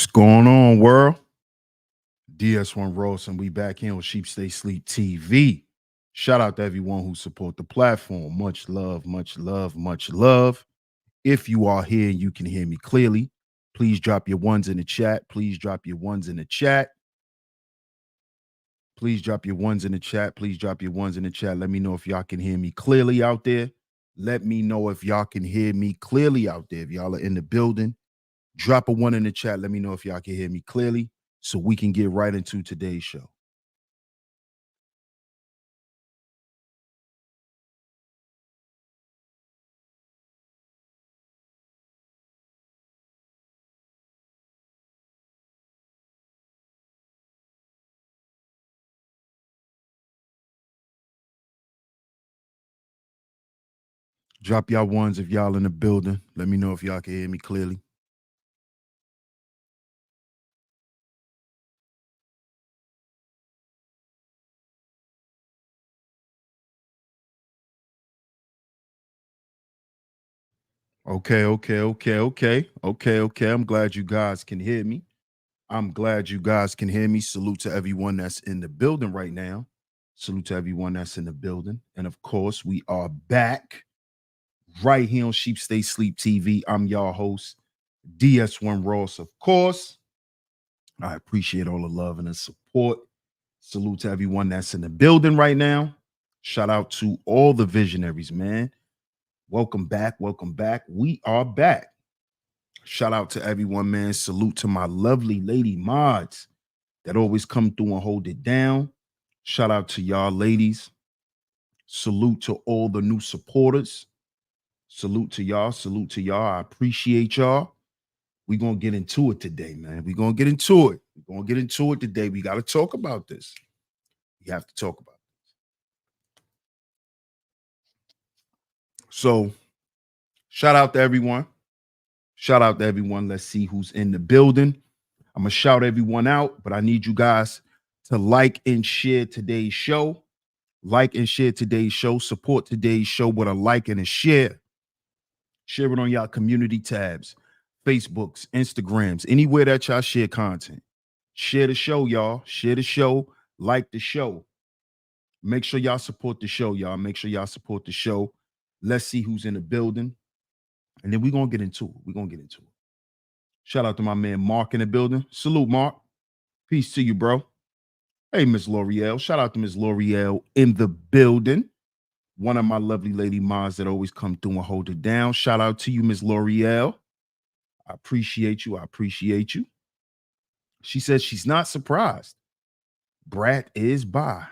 What's going on, world? DS1 Ross, and we back here on Sheep Stay Sleep TV. Shout out to everyone who support the platform. Much love, much love, much love. If you are here and you can hear me clearly, please drop your ones in the chat. Please drop your ones in the chat. Please drop your ones in the chat. Please drop your ones in the chat. Let me know if y'all can hear me clearly out there. Let me know if y'all can hear me clearly out there. If y'all are in the building, drop a one in the chat. Let me know if y'all can hear me clearly so we can get right into today's show. Drop y'all ones if y'all in the building. Let me know if y'all can hear me clearly. Okay. I'm glad you guys can hear me. I'm glad you guys can hear me. Salute to everyone that's in the building right now. Salute to everyone that's in the building. And of course, we are back right here on Sheep Stay Sleep TV. I'm your host, DS1 Ross. Of course, I appreciate all the love and the support. Salute to everyone that's in the building right now. Shout out to all the visionaries, man. Welcome back. Welcome back. We are back. Shout out to everyone, man. Salute to my lovely lady mods that always come through and hold it down. Shout out to y'all ladies. Salute to all the new supporters. Salute to y'all. Salute to y'all. I appreciate y'all. We're going to get into it today, man. We're going to get into it. We're going to get into it today. We got to talk about this. We have to talk about it. So, shout out to everyone. Shout out to everyone. Let's see who's in the building. I'm going to shout everyone out, but I need you guys to like and share today's show. Like and share today's show. Support today's show with a like and a share. Share it on y'all community tabs, Facebooks, Instagrams, anywhere that y'all share content. Share the show, y'all. Share the show. Like the show. Make sure y'all support the show, y'all. Make sure y'all support the show. Let's see who's in the building. And then we're going to get into it. We're going to get into it. Shout out to my man Mark in the building. Salute, Mark. Peace to you, bro. Hey, Miss L'Oreal. Shout out to Miss L'Oreal in the building. One of my lovely lady moms that always come through and hold it down. Shout out to you, Miss L'Oreal. I appreciate you. I appreciate you. She says she's not surprised. Brat is by.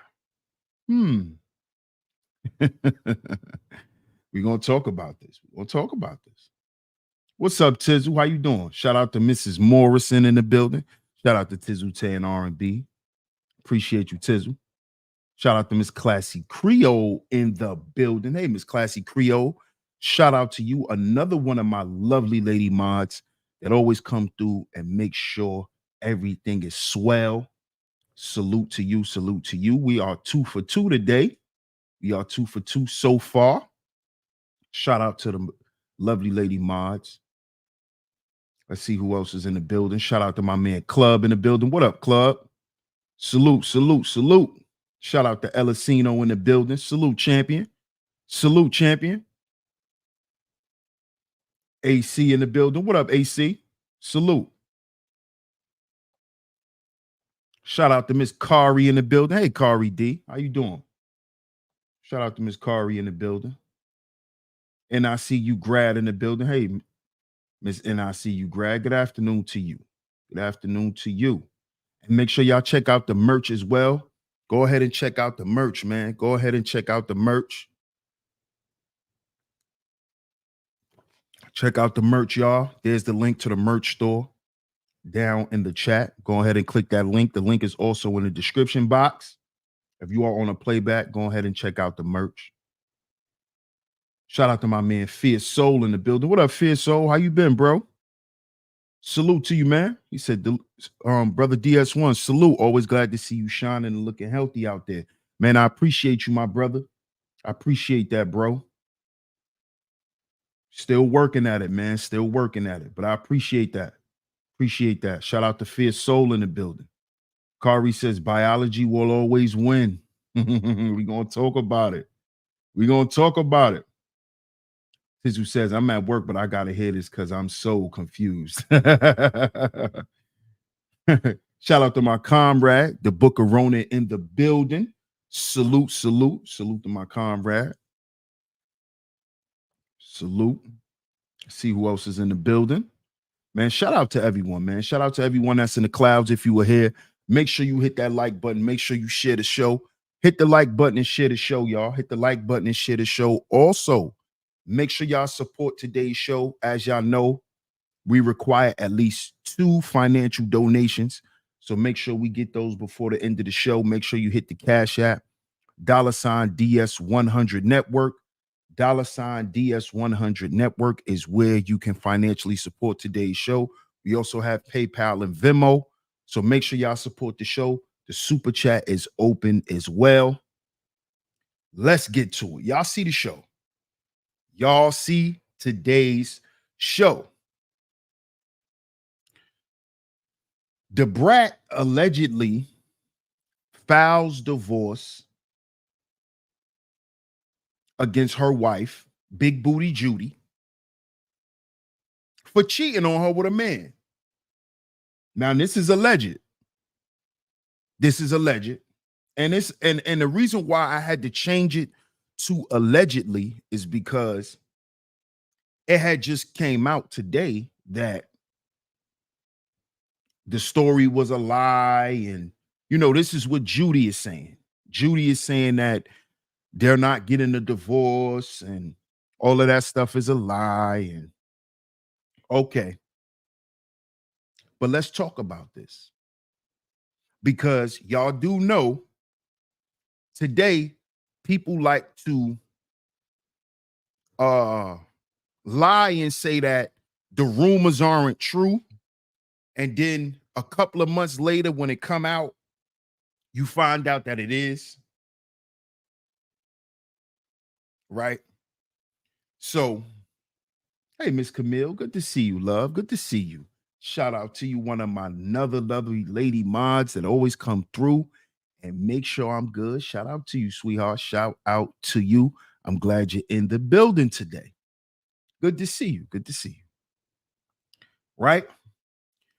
We're going to talk about this. We're going to talk about this. What's up, Tizzle? How you doing? Shout out to Mrs. Morrison in the building. Shout out to Tizzle Tan R&B. Appreciate you, Tizzle. Shout out to Miss Classy Creole in the building. Hey, Miss Classy Creole. Shout out to you. Another one of my lovely lady mods that always come through and make sure everything is swell. Salute to you. Salute to you. We are 2 for 2 today. We are 2 for 2 so far. Shout out to the lovely lady mods. Let's see who else is in the building. Shout out to my man Club in the building. What up, Club? Salute, salute, salute. Shout out to Elisino in the building. Salute, champion. Salute, champion. AC in the building. What up, AC? Salute. Shout out to Miss Kari in the building. Hey, Kari D. How you doing? Shout out to Miss Kari in the building. NICU grad in the building. Hey, Miss NICU grad. Good afternoon to you. Good afternoon to you. And make sure y'all check out the merch as well. Go ahead and check out the merch, man. Go ahead and check out the merch. Check out the merch, y'all. There's the link to the merch store down in the chat. Go ahead and click that link. The link is also in the description box. If you are on a playback, go ahead and check out the merch. Shout out to my man Fierce Soul in the building. What up, Fierce Soul? How you been, bro? Salute to you, man. He said, brother DS1, salute. Always glad to see you shining and looking healthy out there. Man, I appreciate you, my brother. I appreciate that, bro. Still working at it, man. Still working at it. But I appreciate that. Appreciate that. Shout out to Fierce Soul in the building. Kari says biology will always win. We're gonna talk about it. We're gonna talk about it. Who says I'm at work, but I gotta hear this because I'm so confused. Shout out to my comrade, the Book of Ronan in the building. Salute, salute, salute to my comrade. Salute. See who else is in the building. Man, shout out to everyone, man. Shout out to everyone that's in the clouds. If you were here, make sure you hit that like button. Make sure you share the show. Hit the like button and share the show, y'all. Hit the like button and share the show. Also, make sure y'all support today's show. As y'all know, we require at least 2 financial donations. So make sure we get those before the end of the show. Make sure you hit the Cash App, $DS100 Network. $DS100 Network is where you can financially support today's show. We also have PayPal and Venmo. So make sure y'all support the show. The super chat is open as well. Let's get to it. Y'all see the show. Y'all see today's show. The Brat allegedly files divorce against her wife, Big Booty Judy, for cheating on her with a man. Now, this is alleged. This is alleged. And the reason why I had to change it to allegedly is because it had just came out today that the story was a lie. And, you know, this is what Judy is saying. Judy is saying that they're not getting a divorce and all of that stuff is a lie. And okay. But let's talk about this. Because y'all do know today people like to lie and say that the rumors aren't true. And then a couple of months later, when it come out, you find out that it is. Right? So, hey, Miss Camille, good to see you, love. Good to see you. Shout out to you, one of my another lovely lady mods that always come through and make sure I'm good. Shout out to you, sweetheart. Shout out to you. I'm glad you're in the building today. Good to see you. Good to see you. Right?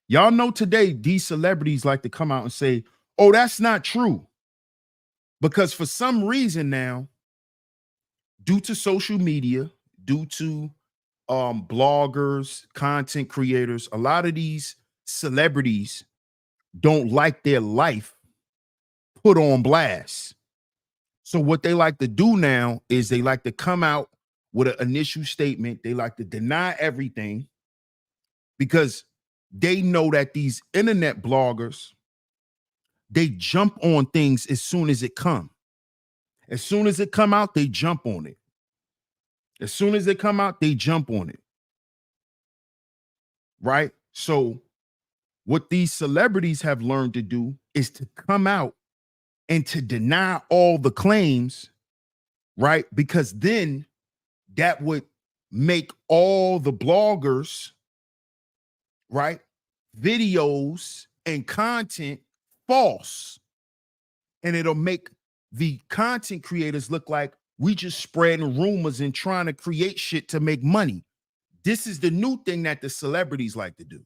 Y'all know today these celebrities like to come out and say, oh, that's not true. Because for some reason now, due to social media, due to bloggers, content creators, a lot of these celebrities don't like their life put on blast. So what they like to do now is they like to come out with an initial statement. They like to deny everything because they know that these internet bloggers, they jump on things as soon as it come. As soon as it come out, they jump on it. As soon as they come out, they jump on it. Right? So what these celebrities have learned to do is to come out and to deny all the claims, right? Because then that would make all the bloggers, right, videos and content false. And it'll make the content creators look like we just spreading rumors and trying to create shit to make money. This is the new thing that the celebrities like to do.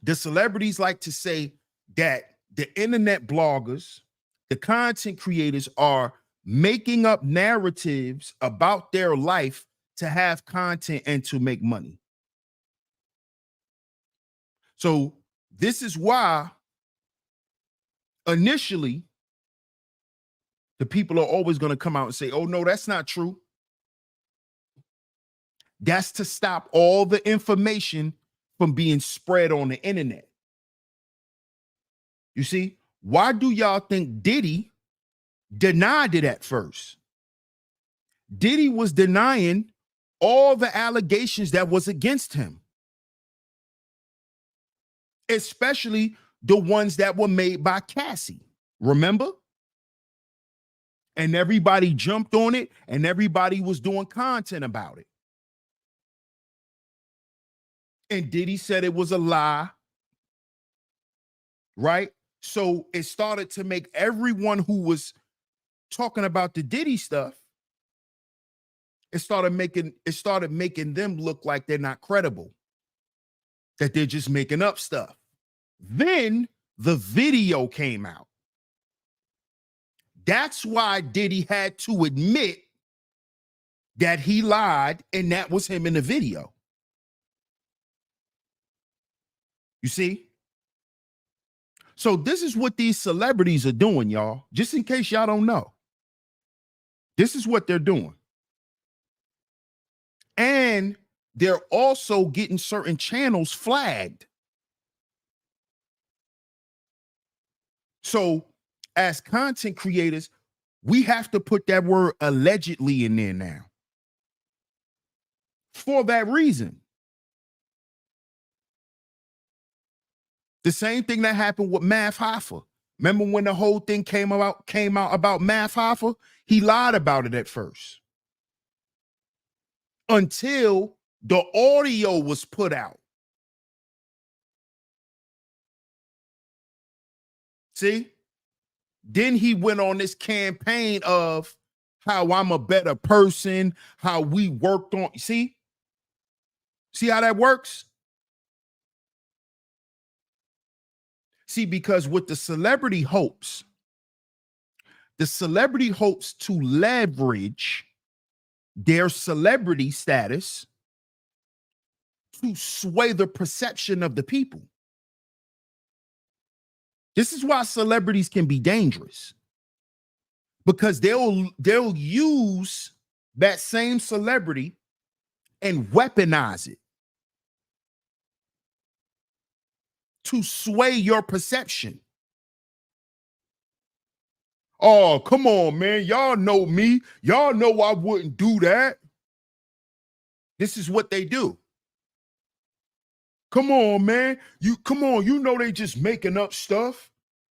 The celebrities like to say that the internet bloggers, the content creators are making up narratives about their life to have content and to make money. So this is why initially the people are always going to come out and say, oh, no, that's not true. That's to stop all the information from being spread on the internet. You see, why do y'all think Diddy denied it at first? Diddy was denying all the allegations that was against him, especially the ones that were made by Cassie. Remember? And everybody jumped on it and everybody was doing content about it. And Diddy said it was a lie, right? So it started to make everyone who was talking about the Diddy stuff, it started making them look like they're not credible, that they're just making up stuff. Then the video came out. That's why Diddy had to admit that he lied, and that was him in the video. You see? So this is what these celebrities are doing, y'all. Just in case y'all don't know. This is what they're doing. And they're also getting certain channels flagged. So as content creators, we have to put that word allegedly in there now. For that reason. The same thing that happened with Math Hoffa. Remember when the whole thing came out about Math Hoffa? He lied about it at first. Until the audio was put out. See? Then he went on this campaign of how I'm a better person, how we worked on. See? See how that works? See, because with the celebrity hopes to leverage their celebrity status to sway the perception of the people. This is why celebrities can be dangerous, because they'll use that same celebrity and weaponize it to sway your perception. Oh, come on, man. Y'all know me. Y'all know I wouldn't do that. This is what they do. Come on, man. You know they just making up stuff.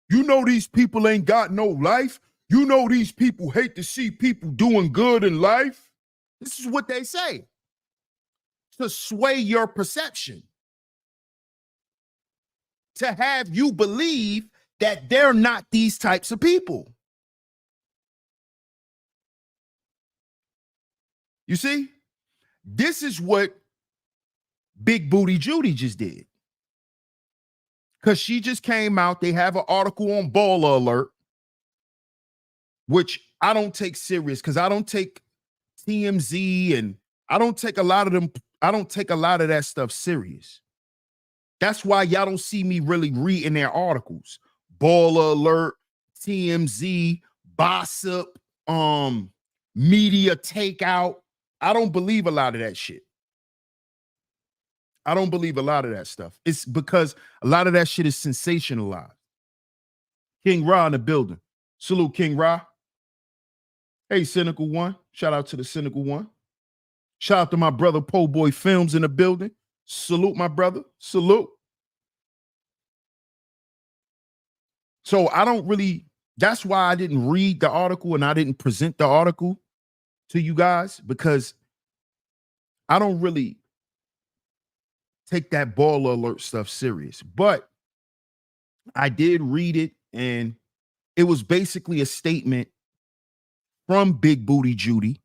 You know these people ain't got no life. You know these people hate to see people doing good in life. This is what they say to sway your perception, to have you believe that they're not these types of people. You see? This is what Big Booty Judy just did. Because she just came out. They have an article on Baller Alert, which I don't take serious, because I don't take TMZ and I don't take a lot of them. I don't take a lot of that stuff serious. That's why y'all don't see me really reading their articles. Baller Alert, TMZ, Gossip, Media Takeout. I don't believe a lot of that shit. I don't believe a lot of that stuff. It's because a lot of that shit is sensationalized. King Ra in the building. Salute, King Ra. Hey, Cynical One. Shout out to the Cynical One. Shout out to my brother Po Boy Films in the building. Salute, my brother. Salute. So I don't really, that's why I didn't read the article and I didn't present the article to you guys, because I don't really take that Baller Alert stuff serious. But I did read it, and it was basically a statement from Big Booty Judy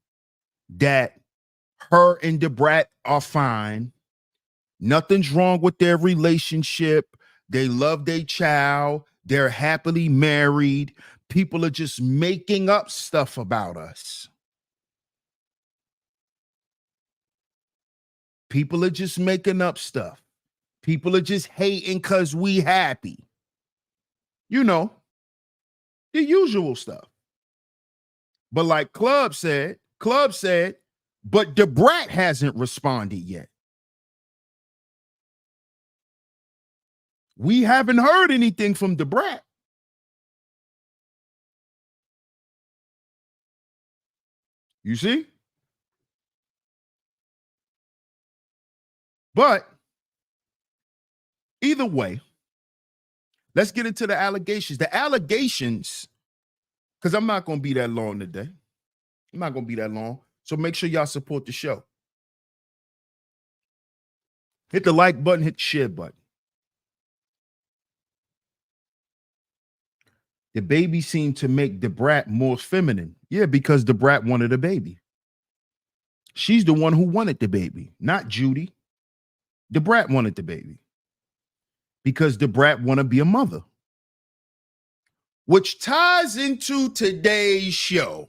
that her and the Brat are fine. Nothing's wrong with their relationship. They love their child. They're happily married. People are just making up stuff about us. People are just making up stuff. People are just hating because we happy. You know, the usual stuff. But like Club said, but the Brat hasn't responded yet. We haven't heard anything from the Brat. You see? But either way, let's get into the allegations. The allegations, because I'm not going to be that long today. I'm not going to be that long. So make sure y'all support the show. Hit the like button, hit the share button. The baby seemed to make the Brat more feminine. Yeah, because the Brat wanted a baby. She's the one who wanted the baby, not Judy. The Brat wanted the baby because the Brat want to be a mother. Which ties into today's show.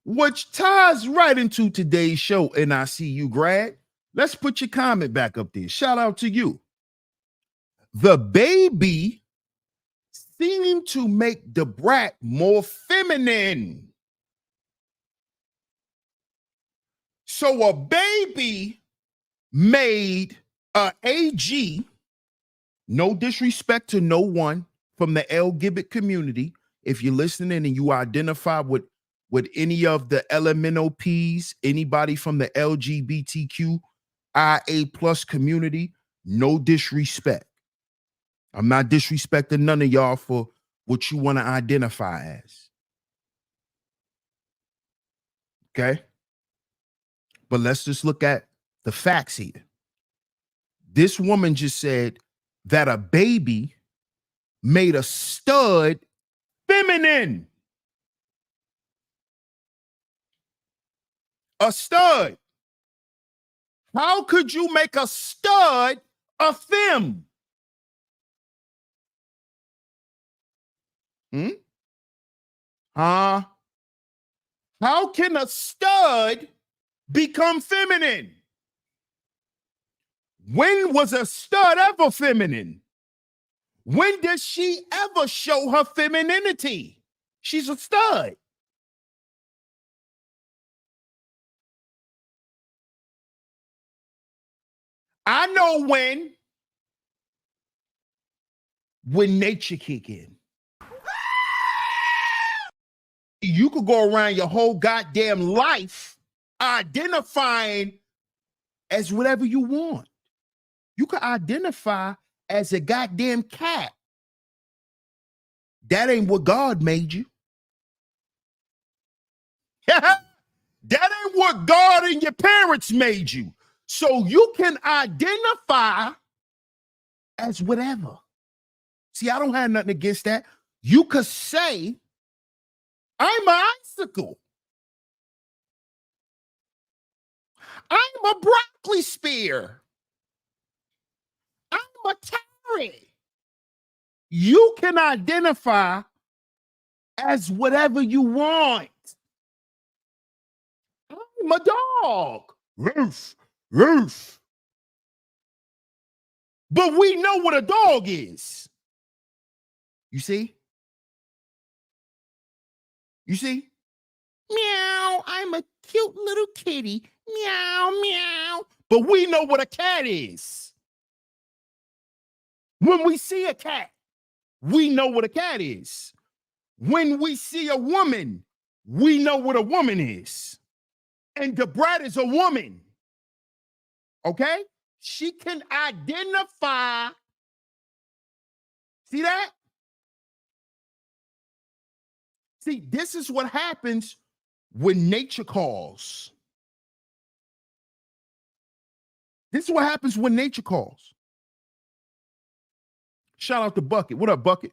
Which ties right into today's show. And I see you, grad. Let's put your comment back up there. Shout out to you. The baby seemed to make the Brat more feminine. So a baby made a AG, no disrespect to no one from the LGBT community. If you're listening and you identify with any of the LMNOPs, anybody from the LGBTQIA plus community, no disrespect. I'm not disrespecting none of y'all for what you want to identify as. Okay? But let's just look at the facts here. This woman just said that a baby made a stud feminine. A stud. How could you make a stud a femme? How can a stud become feminine? When was a stud ever feminine? When does she ever show her femininity? She's a stud. I know when nature kick in. You could go around your whole goddamn life identifying as whatever you want. You could identify as a goddamn cat. That ain't what God made you. That ain't what God and your parents made you. So you can identify as whatever. See, I don't have nothing against that. You could say, I'm an icicle. I'm a broccoli spear. I'm a carrot. You can identify as whatever you want. I'm a dog. Roof, roof. But we know what a dog is. You see? You see? Meow, I'm a cute little kitty. Meow, meow. But we know what a cat is. When we see a cat, we know what a cat is. When we see a woman, we know what a woman is. And the Brat is a woman. Okay? She can identify. See that? See, this is what happens when nature calls. This is what happens when nature calls. Shout out to Bucket. What up, Bucket?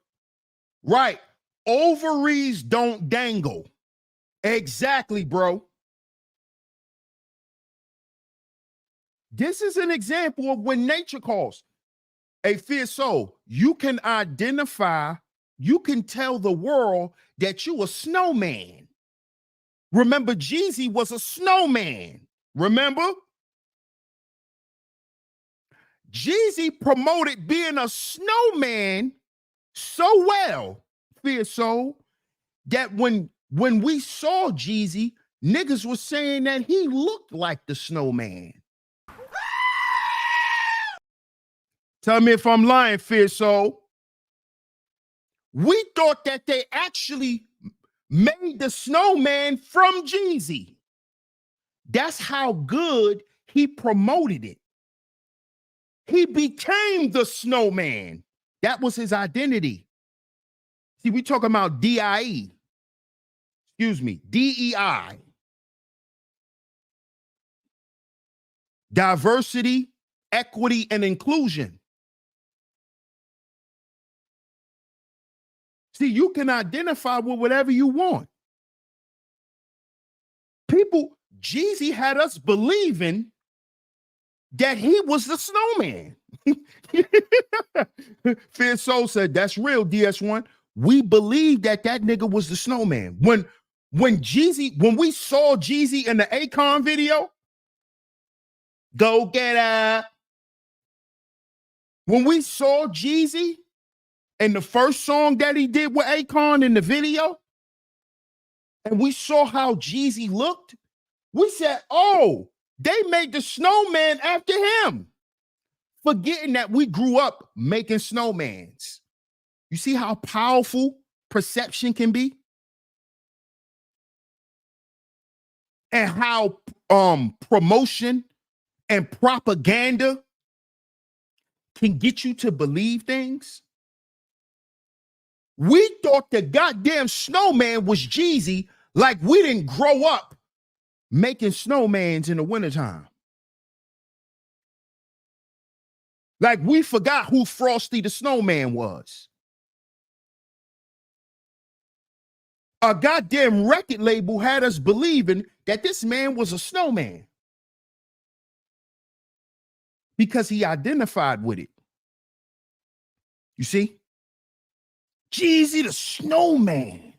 Right. Ovaries don't dangle. Exactly, bro. This is an example of when nature calls. A fierce soul, you can identify, you can tell the world that you a snowman. Remember, Jeezy was a snowman. Remember? Jeezy promoted being a snowman so well, fierce soul, that when we saw Jeezy, niggas was saying that he looked like the snowman. Tell me if I'm lying, fierce soul. We thought that they actually made the snowman from Jeezy. That's how good he promoted it. He became the snowman. That was his identity. See, we talking about DIE. Excuse me, DEI. diversity, equity, and inclusion. See, you can identify with whatever you want. Jeezy had us believing that he was the snowman. Fear Soul said, that's real, DS1. We believed that nigga was the snowman. When we saw Jeezy in the Akon video, go get up. When we saw Jeezy in the first song that he did with Akon in the video, and we saw how Jeezy looked, we said, oh, they made the snowman after him. Forgetting that we grew up making snowmans. You see how powerful perception can be? And how promotion and propaganda can get you to believe things? We thought the goddamn snowman was Jeezy, like we didn't grow up making snowmans in the wintertime. Like we forgot who Frosty the Snowman was. A goddamn record label had us believing that this man was a snowman because he identified with it. You see? Jeezy the snowman.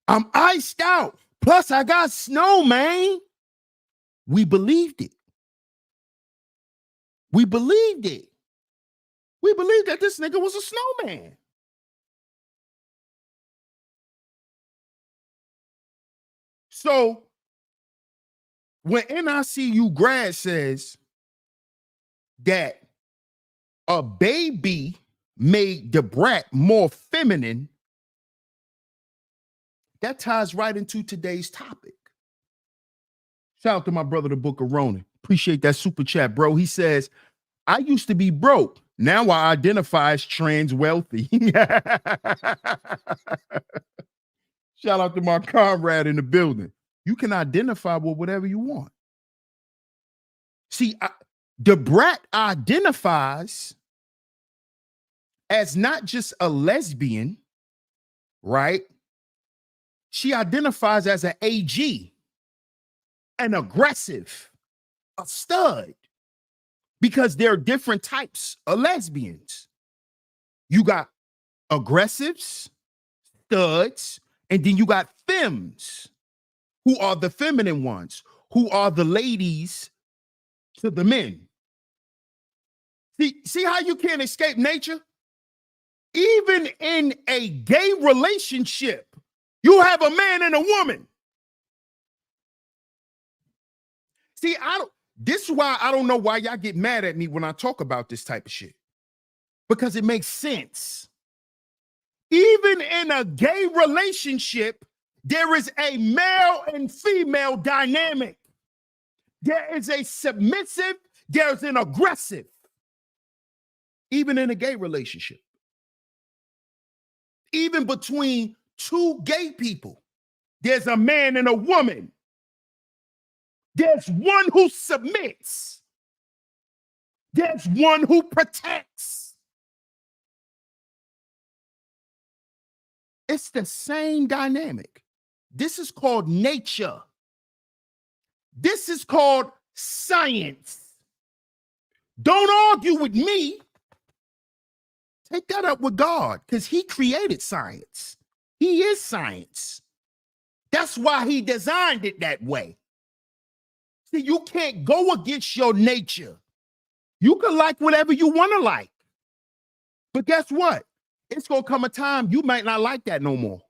I'm iced out. Plus, I got snow, man. We believed it. We believed it. We believed that this nigga was a snowman. So, when NICU grad says that a baby made the Brat more feminine, that ties right into today's topic. Shout out to my brother, the Book of Ronan. Appreciate that super chat, bro. He says, I used to be broke. Now I identify as trans wealthy. Shout out to my comrade in the building. You can identify with whatever you want. See, the Brat identifies as not just a lesbian, right? She identifies as an AG, an aggressive, a stud, because there are different types of lesbians. You got aggressives, studs, and then you got femmes, who are the feminine ones, who are the ladies to the men. See how you can't escape nature? Even in a gay relationship, you have a man and a woman. See, this is why I don't know why y'all get mad at me when I talk about this type of shit. Because it makes sense. Even in a gay relationship, there is a male and female dynamic. There is a submissive, there's an aggressive. Even in a gay relationship. Even between two gay people, there's a man and a woman. There's one who submits. There's one who protects. It's the same dynamic. This is called nature. This is called science. Don't argue with me. Take that up with God, because he created science. He is science. That's why he designed it that way. See, you can't go against your nature. You can like whatever you want to like. But guess what? It's going to come a time you might not like that no more.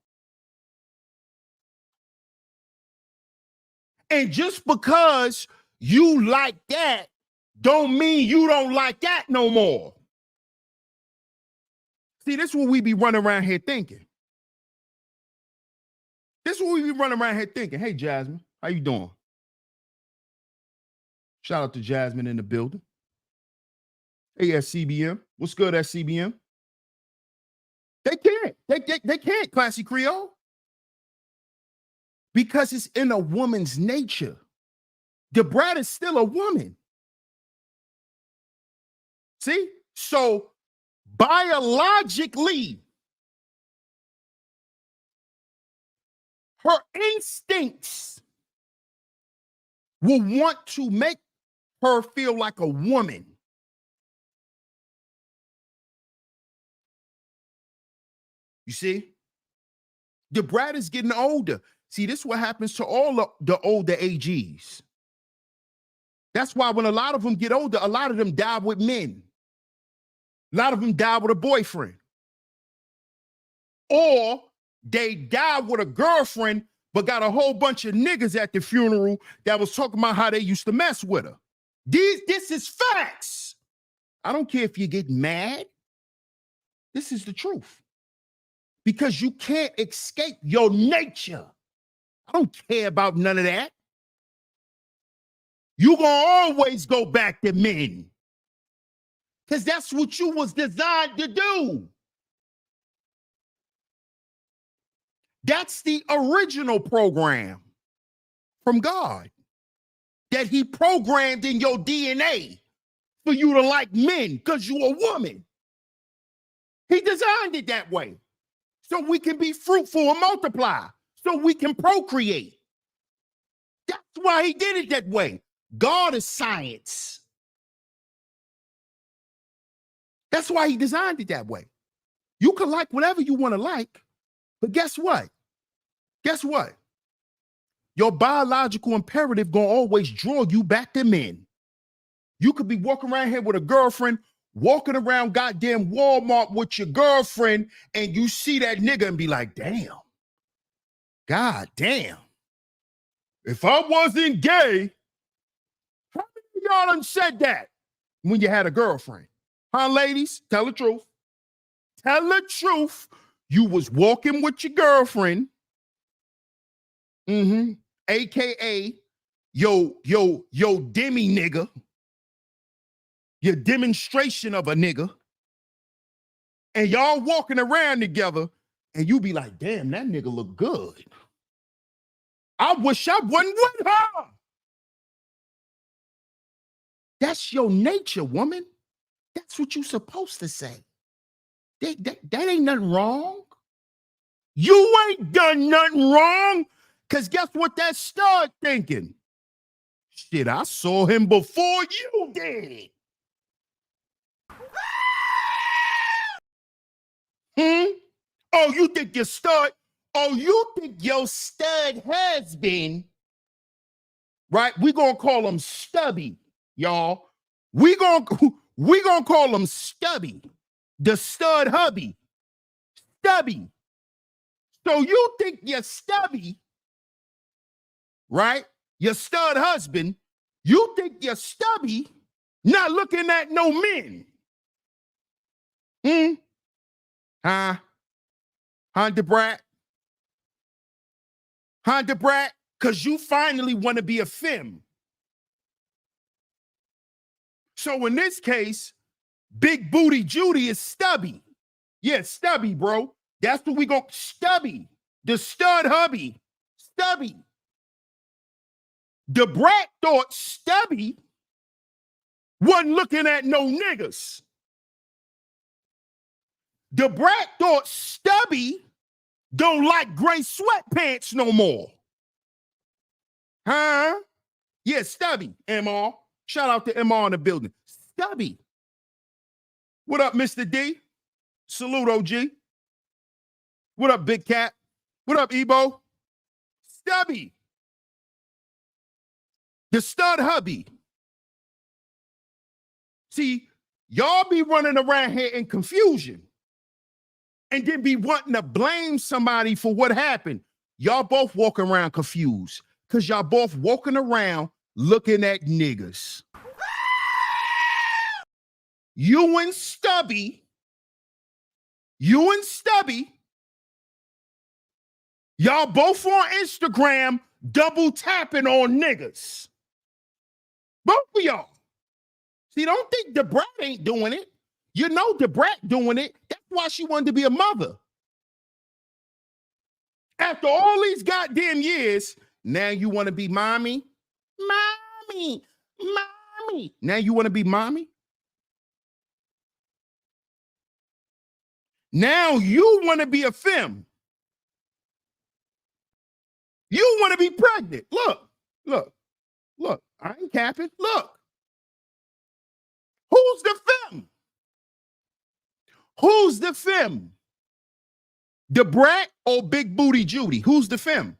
And just because you like that don't mean you don't like that no more. See, this is what we be running around here thinking. This is what we be running around here thinking. Hey, Jasmine, how you doing? Shout out to Jasmine in the building. Hey, SCBM. What's good, SCBM? They can't. They can't, Classy Creole. Because it's in a woman's nature. The Brat is still a woman. See? So biologically, her instincts will want to make her feel like a woman. You see? The Brat is getting older. See, this is what happens to all the older AGs. That's why when a lot of them get older, a lot of them die with men. A lot of them die with a boyfriend. Or they die with a girlfriend, but got a whole bunch of niggas at the funeral that was talking about how they used to mess with her. This is facts. I don't care if you get mad. This is the truth. Because you can't escape your nature. I don't care about none of that. You're going to always go back to men. Because that's what you was designed to do. That's the original program from God that he programmed in your DNA for you to like men because you're a woman. He designed it that way so we can be fruitful and multiply, so we can procreate. That's why he did it that way. God is science. That's why he designed it that way. You can like whatever you want to like, but guess what? Guess what? Your biological imperative gonna always draw you back to men. You could be walking around here with a girlfriend, walking around goddamn Walmart with your girlfriend, and you see that nigga and be like, damn. God damn. If I wasn't gay, how many of y'all done said that when you had a girlfriend? Huh, ladies? Tell the truth. Tell the truth. You was walking with your girlfriend, AKA yo demi nigga, your demonstration of a nigga, and y'all walking around together, and you be like, damn, that nigga look good. I wish I wasn't with her. That's your nature, woman. That's what you supposed to say. That ain't nothing wrong. You ain't done nothing wrong. Because guess what that stud thinking? Shit, I saw him before you did. Oh, you think your stud? Oh, you think your stud husband, right? We gonna call him Stubby, y'all. We gonna call him Stubby, the stud hubby. Stubby. So you think your Stubby, right? Your stud husband, you think your Stubby not looking at no men. Huh, the Brat? Huh, the Brat? Because you finally want to be a femme. So in this case, Big Booty Judy is Stubby. Yeah, Stubby, bro. That's what we go, Stubby. The stud hubby. Stubby. The Brat thought Stubby wasn't looking at no niggas. The Brat thought Stubby don't like gray sweatpants no more. Huh? Yeah, Stubby, MR. Shout out to MR in the building. Stubby. What up, Mr. D? Salute, OG. What up, Big Cat? What up, Ebo? Stubby. The stud hubby. See, y'all be running around here in confusion and then be wanting to blame somebody for what happened. Y'all both walking around confused because y'all both walking around looking at niggas. You and Stubby, y'all both on Instagram double tapping on niggas. Both of y'all. See, don't think the Brat ain't doing it. You know the Brat doing it. That's why she wanted to be a mother. After all these goddamn years, now you want to be mommy? mommy, mommy. Now you want to be mommy? Now you want to be a femme. You want to be pregnant. Look, look, look. I ain't capping. Look. Who's the femme? Who's the femme? The Brat or Big Booty Judy? Who's the femme?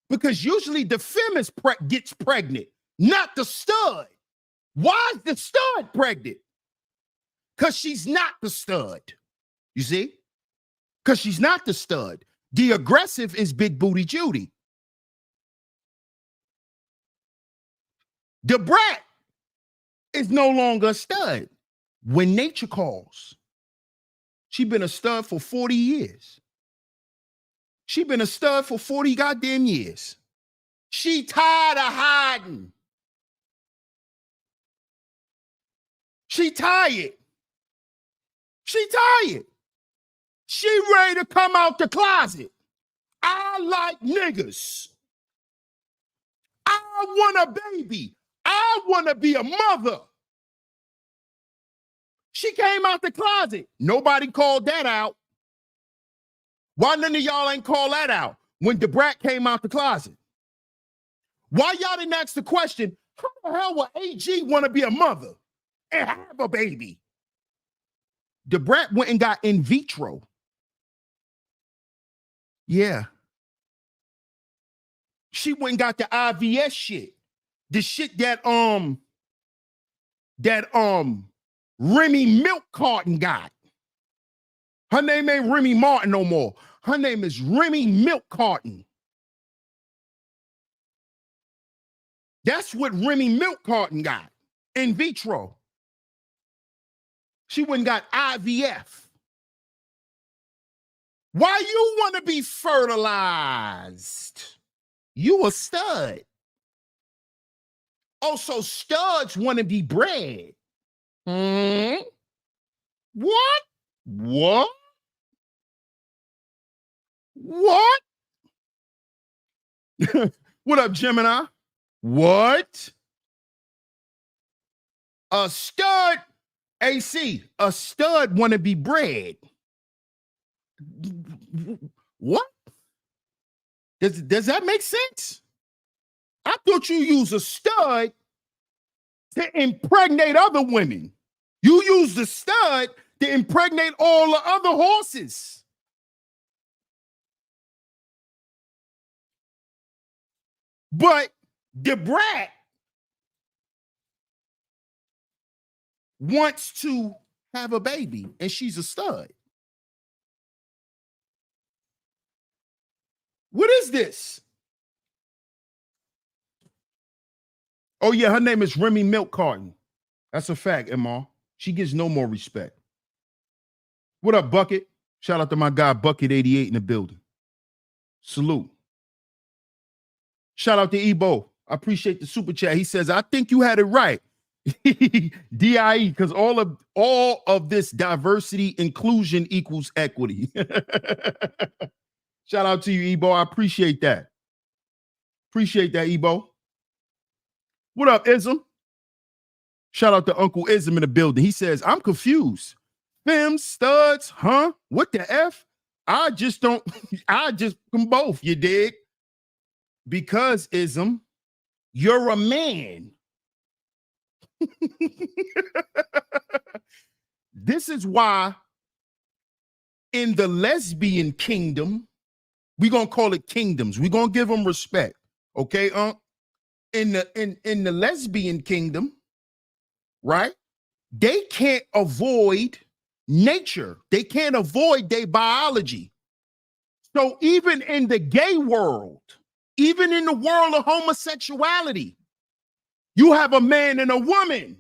Because usually the femme gets pregnant, not the stud. Why is the stud pregnant? Because she's not the stud. You see? Because she's not the stud. The aggressive is Big Booty Judy. The Brat is no longer a stud. When nature calls. She been a stud for 40 years. She been a stud for 40 goddamn years. She tired of hiding. She tired. She tired. She ready to come out the closet. I like niggas. I want a baby. I want to be a mother. She came out the closet. Nobody called that out. Why none of y'all ain't call that out when the Brat came out the closet? Why y'all didn't ask the question, how the hell will AG want to be a mother and have a baby? The Brat went and got in vitro. Yeah. She went and got the IVS shit. The shit that Remy Milk Carton got. Her name ain't Remy Martin no more. Her name is Remy Milk Carton. That's what Remy Milk Carton got. In vitro. She went and got IVF. Why you want to be fertilized? You a stud. Oh, so studs want to be bred. What? What? What? What up, Gemini? What? A stud, AC, a stud want to be bred. What? Does that make sense? I thought you use a stud to impregnate other women. You use the stud to impregnate all the other horses. But the Brat wants to have a baby, and she's a stud. What is this? Oh, yeah, her name is Remy Milk Carton. That's a fact, Emma. She gets no more respect. What up, Bucket? Shout out to my guy, Bucket88 in the building. Salute. Shout out to Ebo. I appreciate the super chat. He says, I think you had it right. DIE, because all of this diversity inclusion equals equity. Shout out to you, Ebo. I appreciate that. Appreciate that, Ebo. What up, Ism? Shout out to Uncle Ism in the building. He says, I'm confused. Femmes, studs, huh? What the F? I just them both, you dig? Because, Ism, you're a man. This is why in the lesbian kingdom, we're going to call it kingdoms. We're going to give them respect. Okay, in the lesbian kingdom, right? They can't avoid nature. They can't avoid their biology. So even in the gay world, even in the world of homosexuality, you have a man and a woman.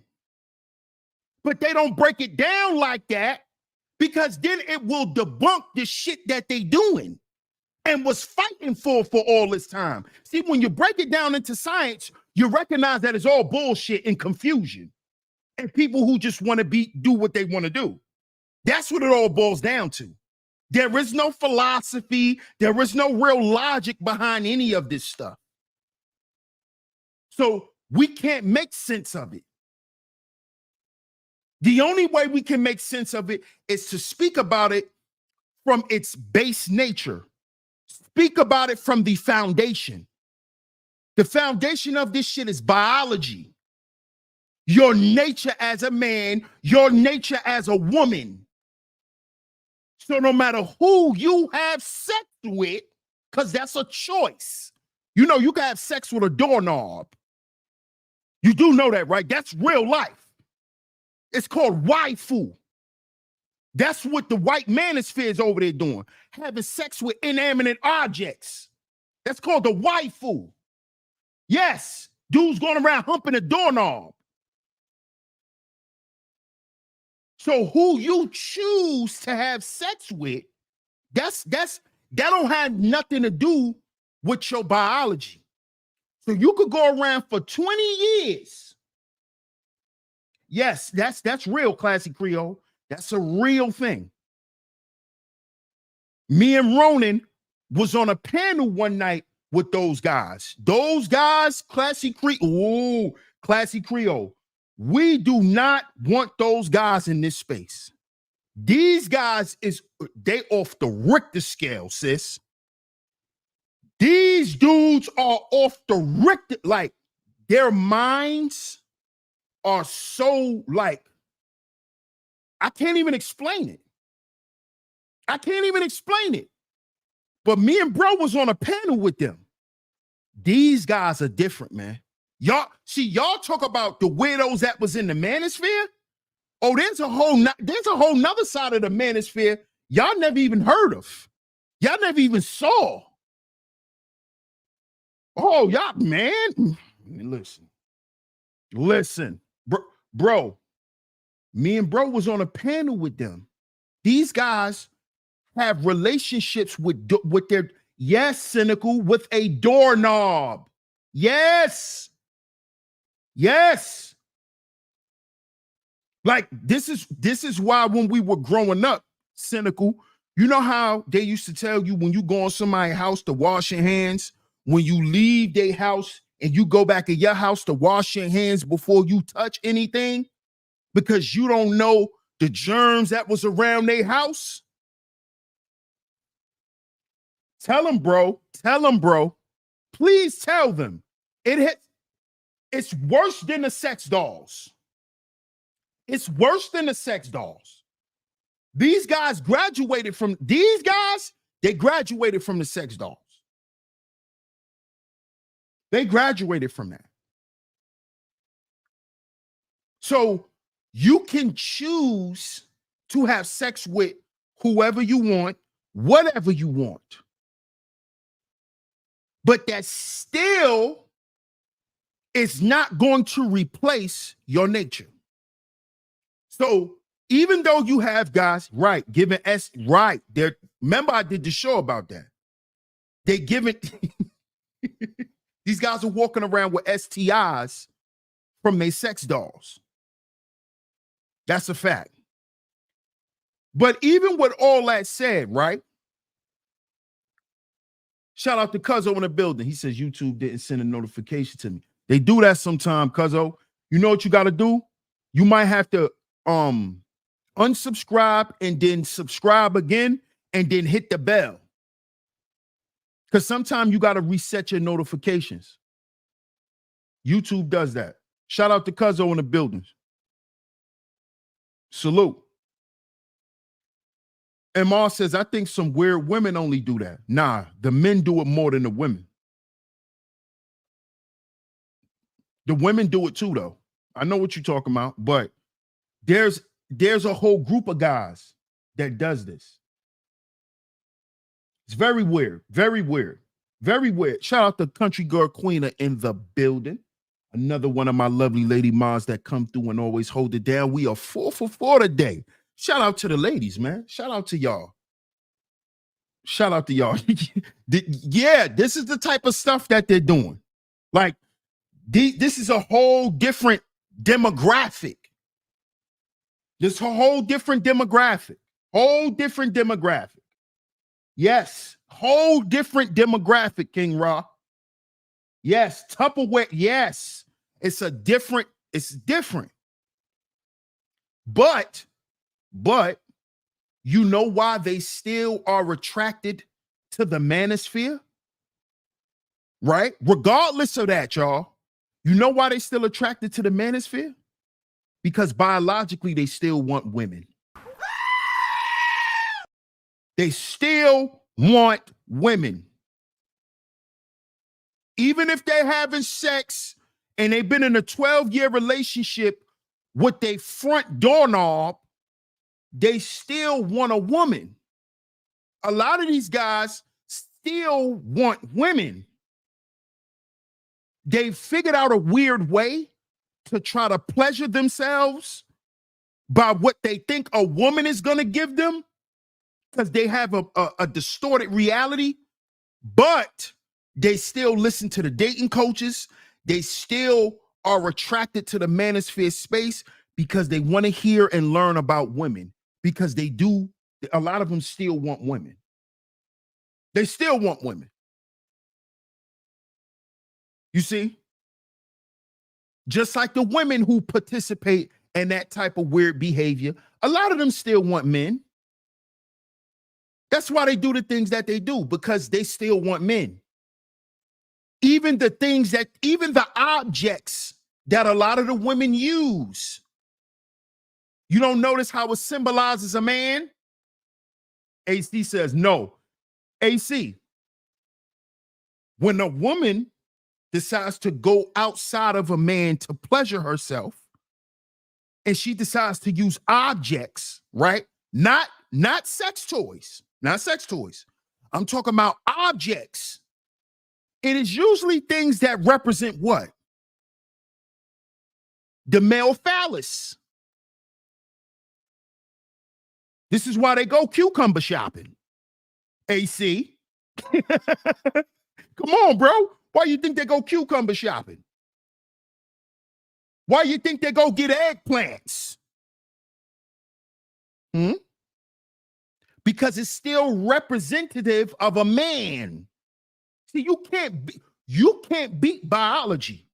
But they don't break it down like that because then it will debunk the shit that they doing and was fighting for all this time. See, when you break it down into science, you recognize that it's all bullshit and confusion and people who just want to do what they want to do. That's what it all boils down to. There is no philosophy. There is no real logic behind any of this stuff. So We can't make sense of it. The only way we can make sense of it is to speak about it from its base nature. Speak about it from the foundation. The foundation of this shit is biology. Your nature as a man, your nature as a woman. So no matter who you have sex with, because that's a choice. You know, you can have sex with a doorknob. You do know that, right? That's real life. It's called waifu. That's what the white manosphere is over there doing. Having sex with inanimate objects. That's called the waifu. Yes, dudes going around humping a doorknob. So who you choose to have sex with, that don't have nothing to do with your biology. So you could go around for 20 years. Yes, that's real, Classy Creole. That's a real thing. Me and Ronan was on a panel one night with those guys. Those guys, Classy Creole. Ooh, Classy Creole. We do not want those guys in this space. These guys they off the Richter scale, sis. These dudes are off the Richter, like their minds are so like, I can't even explain it. I can't even explain it. But me and bro was on a panel with them. These guys are different, man. Y'all talk about the weirdos that was in the manosphere. Oh, there's a whole nother side of the manosphere y'all never even heard of. Y'all never even saw. Oh, y'all, man. Listen, bro. Me and bro was on a panel with them. These guys have relationships with their, yes, cynical, with a doorknob. Yes. Like this is why when we were growing up, cynical, you know how they used to tell you when you go on somebody's house to wash your hands, when you leave their house and you go back in your house to wash your hands before you touch anything, because you don't know the germs that was around their house? Tell them, bro. Please tell them. It's worse than the sex dolls. It's worse than the sex dolls. These guys graduated from the sex dolls. They graduated from that. So you can choose to have sex with whoever you want, whatever you want. But that still is not going to replace your nature. So even though you have guys, right, giving there. Remember, I did the show about that. They giving these guys are walking around with STIs from their sex dolls. That's a fact. But even with all that said, right? Shout out to Cuzzo in the building. He says YouTube didn't send a notification to me. They do that sometime, Cuzzo. You know what you got to do? You might have to unsubscribe and then subscribe again and then hit the bell. Because sometimes you got to reset your notifications. YouTube does that. Shout out to Cuzzo in the buildings. Salute. And Ma says, I think some weird women only do that. Nah, the men do it more than the women. The women do it too, though. I know what you're talking about, but there's a whole group of guys that does this. It's very weird, very weird, very weird. Shout out to Country Girl Queen in the building. Another one of my lovely lady moms that come through and always hold it down. We are 4 for 4 today. Shout out to the ladies, man. Shout out to y'all. Shout out to y'all. Yeah, this is the type of stuff that they're doing. Like, this is a whole different demographic. This a whole different demographic. Whole different demographic. Yes, whole different demographic, King Ra. Yes, Tupperware. Yes. It's different. But you know why they still are attracted to the manosphere? Right? Regardless of that, y'all. You know why they still attracted to the manosphere? Because biologically they still want women. They still want women. Even if they're having sex and they've been in a 12-year relationship with their front doorknob, they still want a woman. A lot of these guys still want women. They figured out a weird way to try to pleasure themselves by what they think a woman is going to give them, because they have a distorted reality, but they still listen to the dating coaches. They still are attracted to the manosphere space because they want to hear and learn about women, because they do. A lot of them still want women. They still want women. You see? Just like the women who participate in that type of weird behavior, a lot of them still want men. That's why they do the things that they do, because they still want men. Even the objects that a lot of the women use. You don't notice how it symbolizes a man? AC says no. AC, when a woman decides to go outside of a man to pleasure herself, and she decides to use objects, right? Not sex toys, not sex toys. I'm talking about objects. It is usually things that represent what? The male phallus. This is why they go cucumber shopping. AC. Come on, bro. Why you think they go cucumber shopping? Why you think they go get eggplants? Because it's still representative of a man. See, you can't beat biology.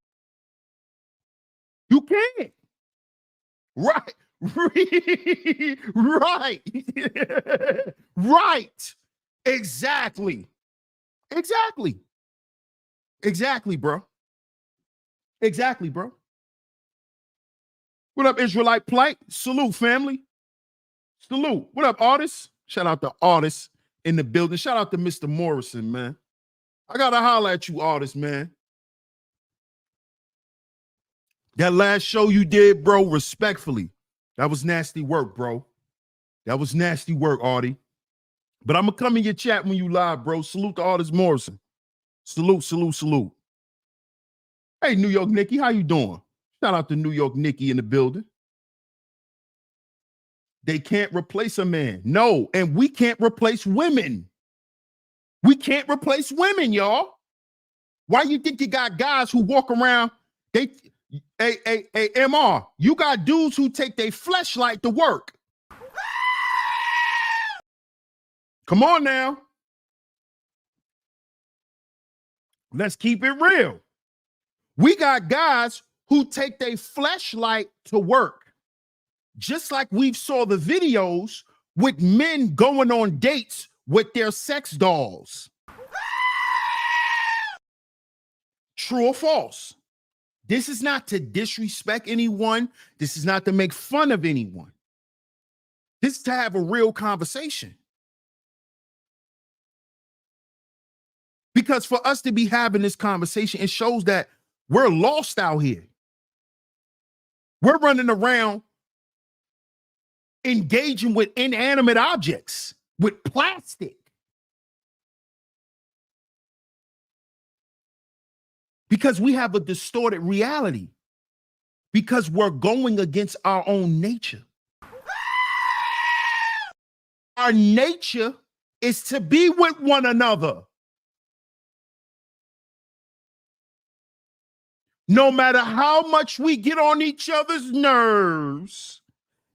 You can't. Right. Right. Right. Exactly, bro. Exactly, bro. What up, Israelite Plight? Salute, family. Salute. What up, artists? Shout out to artists in the building. Shout out to Mr. Morrison, man. I gotta holler at you, artists, man. That last show you did, bro, respectfully, that was nasty work, bro. That was nasty work, Artie. But I'm gonna come in your chat when you live, bro. Salute to Artist Morrison. Salute, salute, salute. Hey, New York Nikki, how you doing? Shout out to New York Nikki in the building. They can't replace a man. No, and we can't replace women. We can't replace women, y'all. Why you think you got guys who walk around, MR, you got dudes who take their fleshlight to work. Come on now. Let's keep it real. We got guys who take their fleshlight to work. Just like we've saw the videos with men going on dates with their sex dolls. True or false? This is not to disrespect anyone. This is not to make fun of anyone. This is to have a real conversation. Because for us to be having this conversation, it shows that we're lost out here. We're running around engaging with inanimate objects, with plastic. Because we have a distorted reality. Because we're going against our own nature. Our nature is to be with one another. No matter how much we get on each other's nerves.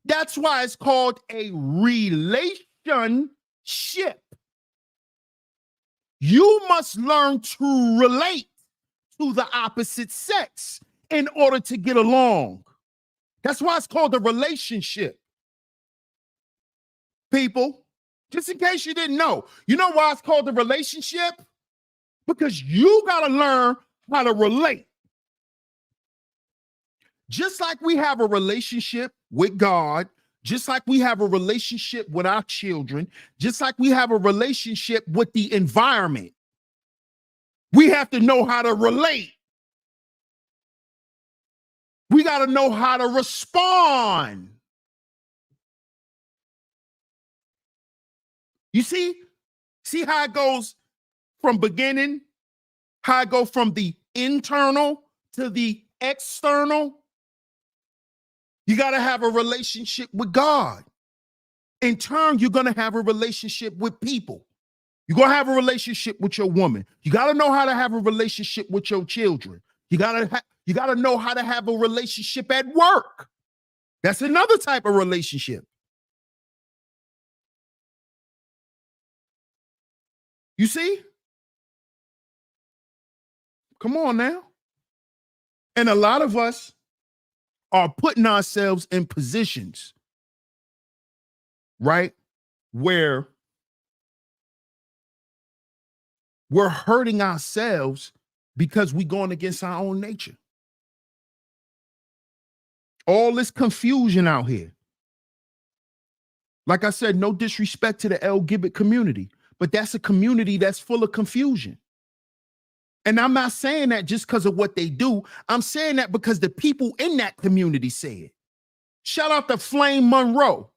That's why it's called a relationship. You must learn to relate to the opposite sex. in order to get along. That's why it's called a relationship. People, just in case you didn't know, you know why it's called a relationship? Because you got to learn how to relate. Just like we have a relationship with God, just like we have a relationship with our children, just like we have a relationship with the environment, we have to know how to relate. We got to know how to respond. You see how it goes from beginning, how it goes from the internal to the external? You got to have a relationship with God. In turn, you're going to have a relationship with people. You're going to have a relationship with your woman. You got to know how to have a relationship with your children. You got to know how to have a relationship at work. That's another type of relationship. You see? Come on now. And a lot of us are putting ourselves in positions, right, where we're hurting ourselves because we're going against our own nature. All this confusion out here. Like I said, no disrespect to the LGBT community, but that's a community that's full of confusion. And I'm not saying that just because of what they do. I'm saying that because the people in that community say it. Shout out to Flame Monroe.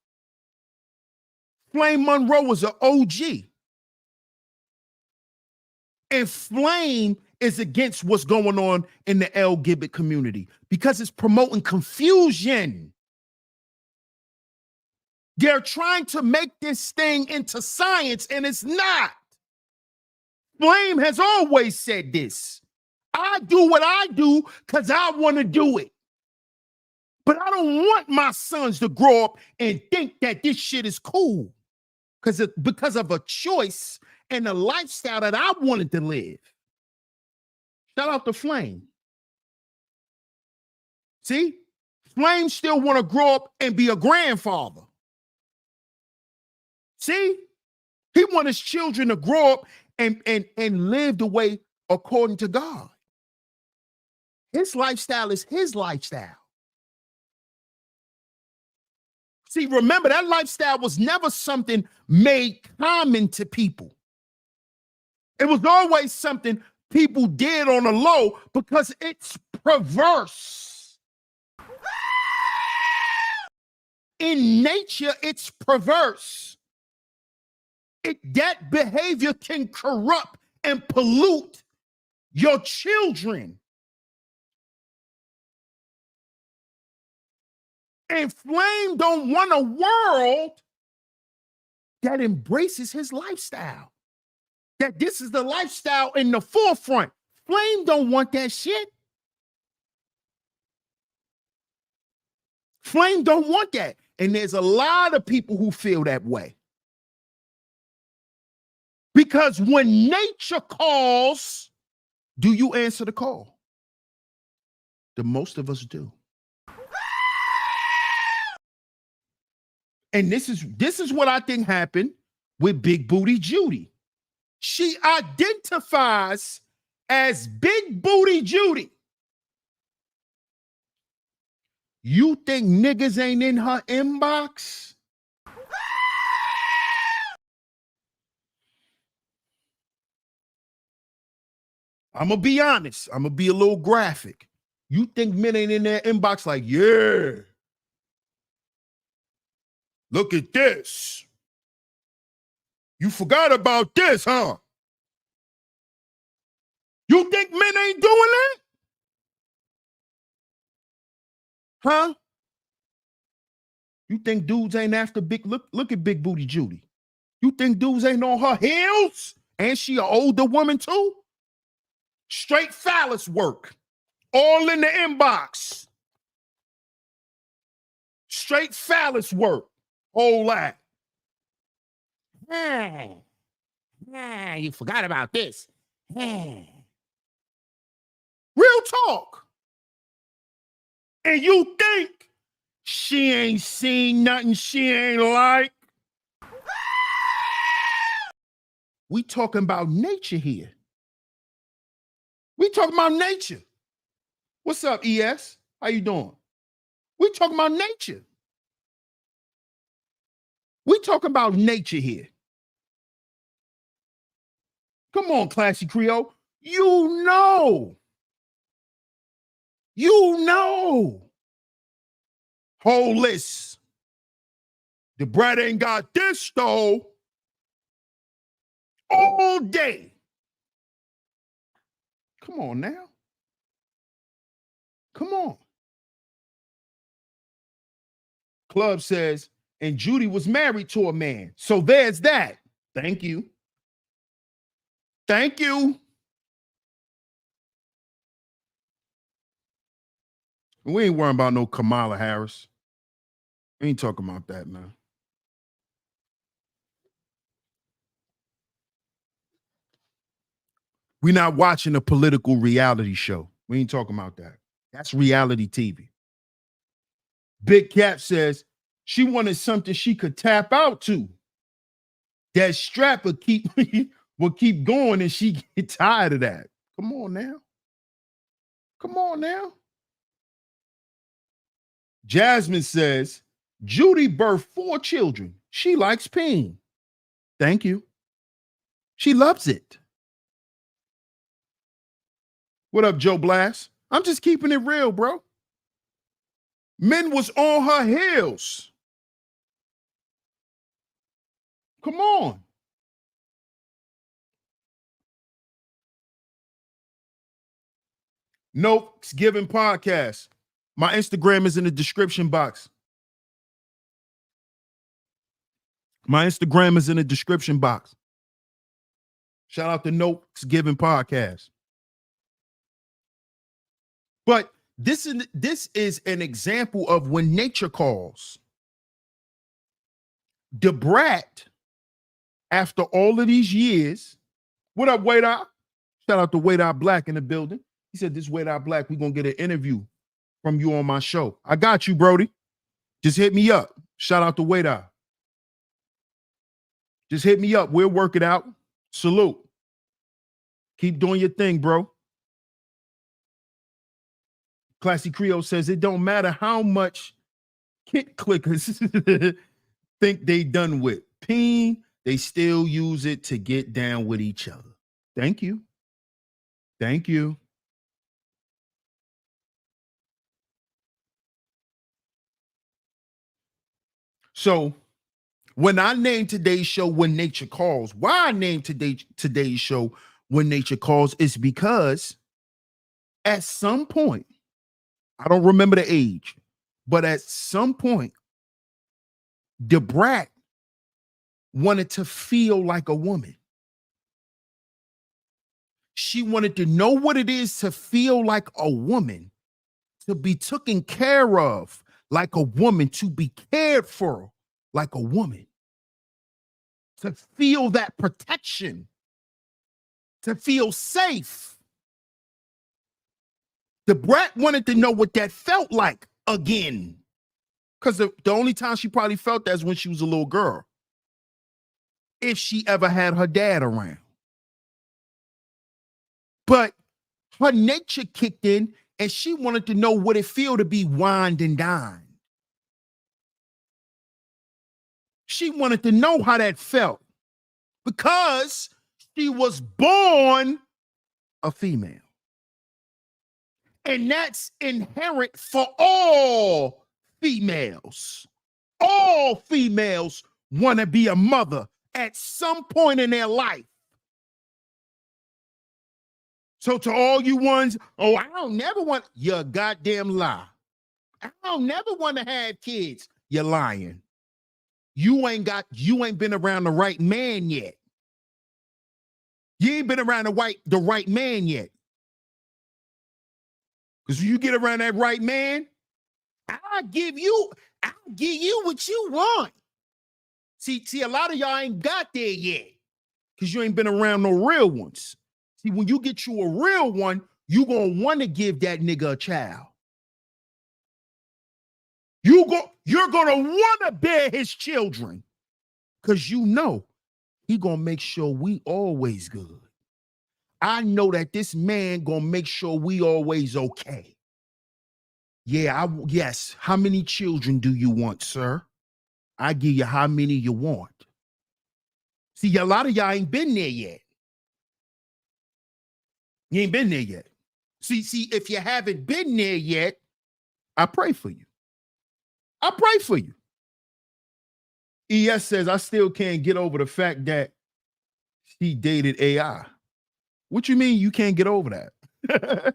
Flame Monroe was an OG. And Flame is against what's going on in the LGBT community because it's promoting confusion. They're trying to make this thing into science, and it's not. Flame has always said this. I do what I do because I want to do it. But I don't want my sons to grow up and think that this shit is cool because of a choice and a lifestyle that I wanted to live. Shout out to Flame. See? Flame still want to grow up and be a grandfather. See? He wants his children to grow up and live the way according to God. His lifestyle is his lifestyle. See, remember, that lifestyle was never something made common to people. It was always something people did on the low because it's perverse. In nature, it's perverse. That behavior can corrupt and pollute your children. And Flame don't want a world that embraces his lifestyle. That this is the lifestyle in the forefront. Flame don't want that shit. Flame don't want that. And there's a lot of people who feel that way. Because when nature calls, do you answer the call? The most of us do. And this is what I think happened with Big Booty Judy. She identifies as Big Booty Judy. You think niggas ain't in her inbox? I'm going to be honest. I'm going to be a little graphic. You think men ain't in their inbox like, yeah, look at this. You forgot about this, huh? You think men ain't doing that? Huh? You think dudes ain't after look at Big Booty Judy. You think dudes ain't on her heels? And she an older woman too? Straight phallus work. All in the inbox. Straight phallus work. Whole lot. You forgot about this. Real talk. And you think she ain't seen nothing she ain't like? We talking about nature here. We talking about nature. What's up, ES? How you doing? We talking about nature. We talking about nature here. Come on, Classy Creole. You know. You know. Whole list. The Brat ain't got this though. All day. Come on now. Come on. Club says, and Judy was married to a man. So there's that. Thank you. Thank you. We ain't worrying about no Kamala Harris. We ain't talking about that, man. We're not watching a political reality show. We ain't talking about that. That's reality TV. Big Cat says she wanted something she could tap out to. That strap will keep going and she get tired of that. Come on now. Come on now. Jasmine says, Judy birthed 4 children. She likes pain. Thank you. She loves it. What up, Joe Blast? I'm just keeping it real, bro. Men was on her heels. Come on. Nope, it's Giving Podcast. My Instagram is in the description box. My Instagram is in the description box. Shout out to Nope's Giving Podcast. But this is an example of when nature calls. The Brat, after all of these years, what up, Wade Eye? Shout out to Wade Eye Black in the building. He said, this Wade Eye Black, we're going to get an interview from you on my show. I got you, Brody. Just hit me up. Shout out to Wade Eye. Just hit me up. We'll work it out. Salute. Keep doing your thing, bro. Classy Creole says it don't matter how much kit clickers think they done with peen, they still use it to get down with each other. Thank you. Thank you. So when I named today's show When Nature Calls, why I named today's show When Nature Calls is because at some point, I don't remember the age, but at some point, the Brat wanted to feel like a woman. She wanted to know what it is to feel like a woman, to be taken care of like a woman, to be cared for like a woman, to feel that protection, to feel safe. The Brat wanted to know what that felt like again. Because the only time she probably felt that is when she was a little girl. If she ever had her dad around. But her nature kicked in and she wanted to know what it feel to be wined and dined. She wanted to know how that felt because she was born a female. And that's inherent for all females. All females want to be a mother at some point in their life. So to all you ones, oh, I don't never want, you're a goddamn lie. I don't never want to have kids. You're lying. You ain't been around the right man yet. You ain't been around the right man yet. Because when you get around that right man, I'll give you what you want. See, a lot of y'all ain't got there yet because you ain't been around no real ones. See, when you get you a real one, you gonna want to give that nigga a child. You're gonna want to bear his children because you know he gonna make sure we always good. I know that this man gonna make sure we always okay. Yeah, yes. How many children do you want, sir? I give you how many you want. See, a lot of y'all ain't been there yet. You ain't been there yet. See, if you haven't been there yet, I pray for you. I pray for you. ES says, I still can't get over the fact that she dated AI. What you mean you can't get over that?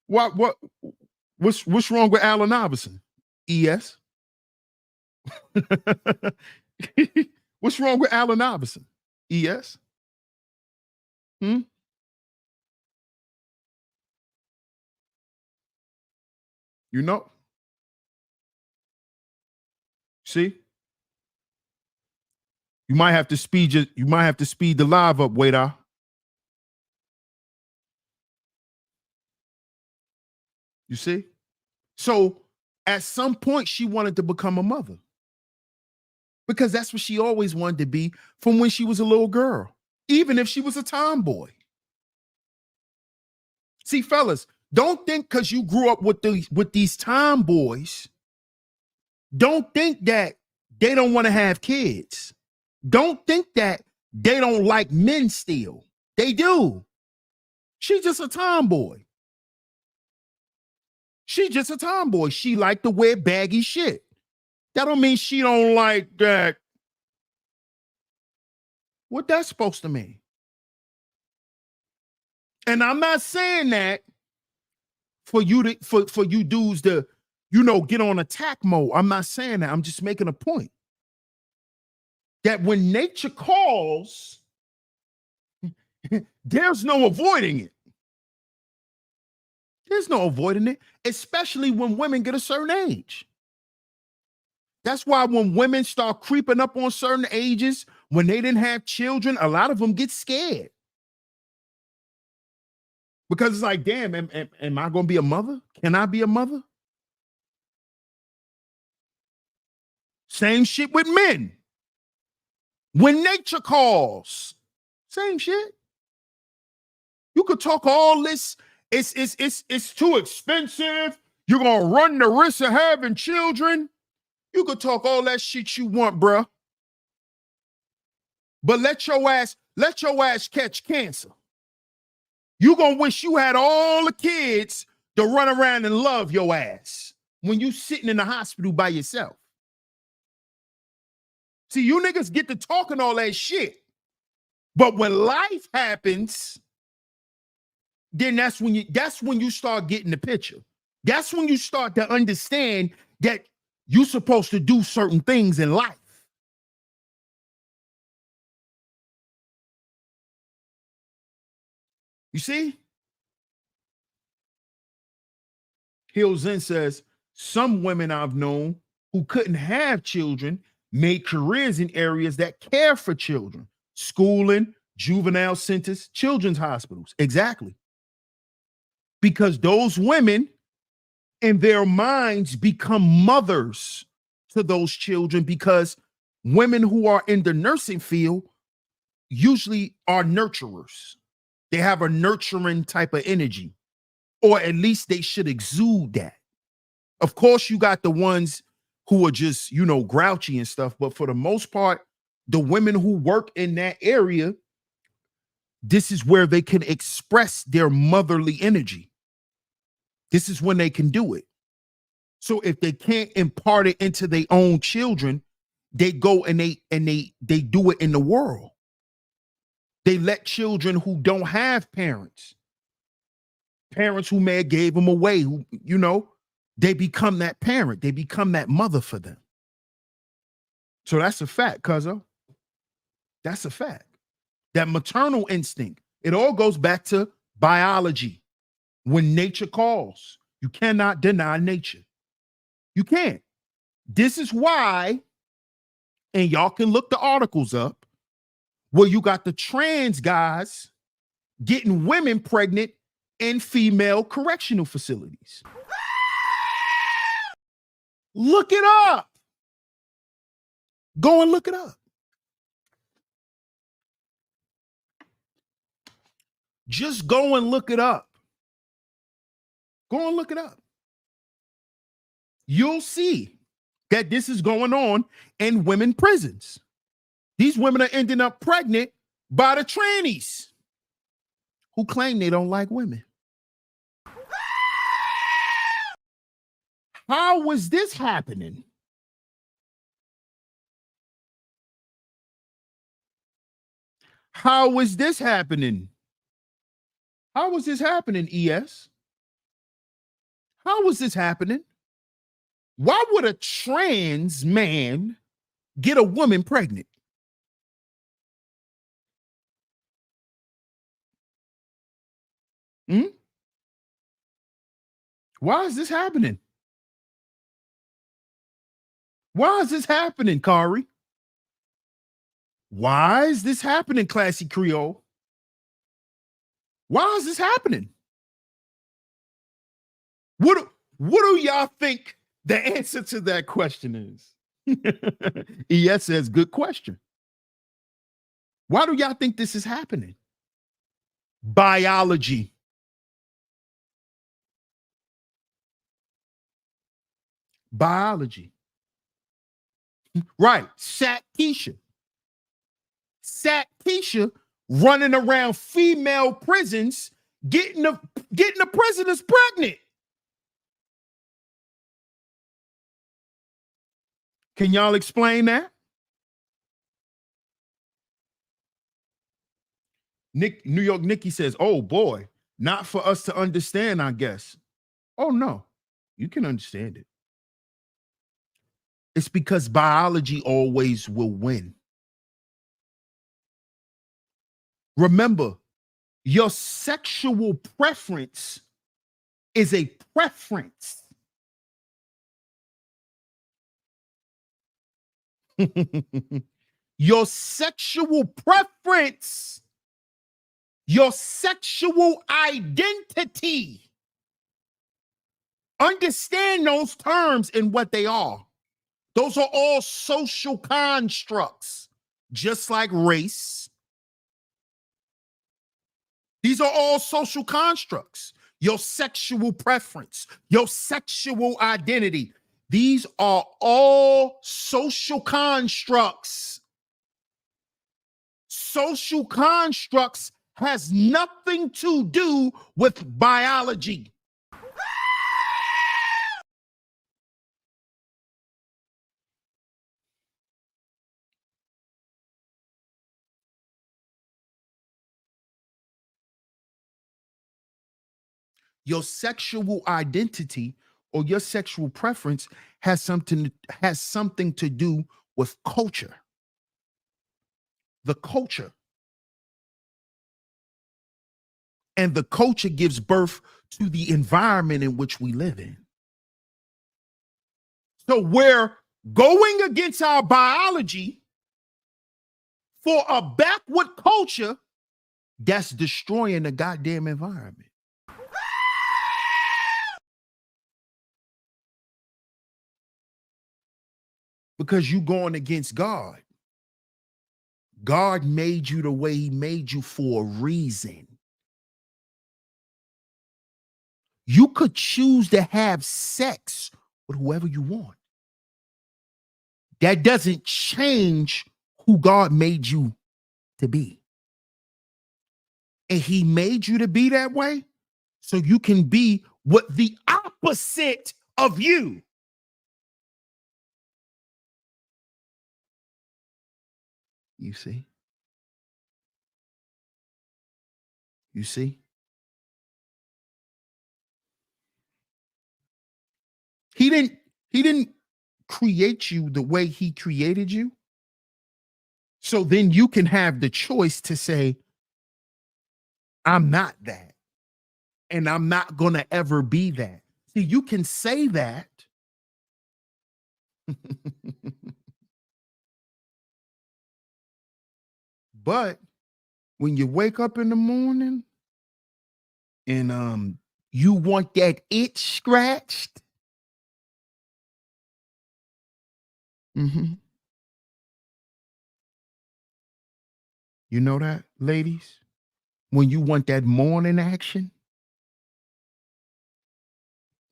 What's wrong with Allen Iverson? ES? What's wrong with Allen Iverson? ES? You know? See? You might have to speed the live up, waiter. You see? So at some point she wanted to become a mother. Because that's what she always wanted to be from when she was a little girl, even if she was a tomboy. See, fellas, don't think because you grew up with these tomboys, don't think that they don't want to have kids. Don't think that they don't like men still. They do. She's just a tomboy. She just a tomboy. She like to wear baggy shit. That don't mean she don't like that. What that's supposed to mean? And I'm not saying that for you dudes to, get on attack mode. I'm not saying that. I'm just making a point. That when nature calls, there's no avoiding it. There's no avoiding it, especially when women get a certain age. That's why when women start creeping up on certain ages, when they didn't have children, a lot of them get scared. Because it's like, damn, am I going to be a mother? Can I be a mother? Same shit with men. When nature calls, same shit. You could talk all this. It's too expensive. You're going to run the risk of having children. You could talk all that shit you want, bruh. But let your ass catch cancer. You gonna wish you had all the kids to run around and love your ass when you sitting in the hospital by yourself. See, you niggas get to talking all that shit. But when life happens, then that's when you start getting the picture. That's when you start to understand that you're supposed to do certain things in life. You see? Hill Zen says, some women I've known who couldn't have children made careers in areas that care for children. Schooling, juvenile centers, children's hospitals. Exactly. Because those women in their minds become mothers to those children, because women who are in the nursing field usually are nurturers. They have a nurturing type of energy, or at least they should exude that. Of course, you got the ones who are just, grouchy and stuff. But for the most part, the women who work in that area, this is where they can express their motherly energy. This is when they can do it. So if they can't impart it into their own children, they go and they do it in the world. They let children who don't have parents who may have gave them away, who, they become that parent. They become that mother for them. So that's a fact, cuzzo. That's a fact. That maternal instinct, it all goes back to biology. When nature calls, you cannot deny nature. You can't. This is why, and y'all can look the articles up, where you got the trans guys getting women pregnant in female correctional facilities. Look it up. Go and look it up. Just go and look it up. Go and look it up. You'll see that this is going on in women prisons. These women are ending up pregnant by the trannies who claim they don't like women. How was this happening? How was this happening? How was this happening, ES? How was this happening? Why would a trans man get a woman pregnant? Why is this happening? Why is this happening, Kari? Why is this happening, Classy Creole? Why is this happening? What do y'all think the answer to that question is? ES says, good question. Why do y'all think this is happening? Biology. Biology. Right. Sat Keisha running around female prisons, getting the prisoners pregnant. Can y'all explain that? New York Nikki says, oh boy, not for us to understand, I guess. Oh no, you can understand it. It's because biology always will win. Remember, your sexual preference is a preference. Your sexual preference, your sexual identity. Understand those terms and what they are. Those are all social constructs, just like race. These are all social constructs. Your sexual preference, your sexual identity. These are all social constructs. Social constructs has nothing to do with biology. Your sexual identity or your sexual preference has something to do with culture. The culture. And the culture gives birth to the environment in which we live in. So we're going against our biology for a backward culture that's destroying the goddamn environment. Because you going against God. God made you the way he made you for a reason. You could choose to have sex with whoever you want. That doesn't change who God made you to be. And he made you to be that way so you can be what the opposite of you. You see? You see? He didn't create you the way he created you. So then you can have the choice to say, I'm not that. And I'm not going to ever be that. See, you can say that. But when you wake up in the morning and you want that itch scratched, Mhm. You know that, ladies? When you want that morning action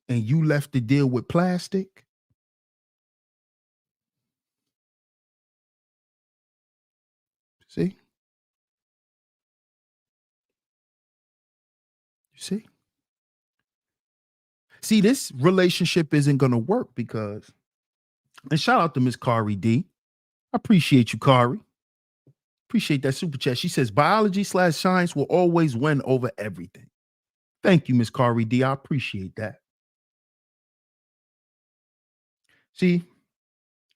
and you left to deal with plastic, see? You see? See, this relationship isn't gonna work because, and shout out to Miss Kari D. I appreciate you, Kari. Appreciate that super chat. She says biology/science will always win over everything. Thank you, Miss Kari D. I appreciate that. See,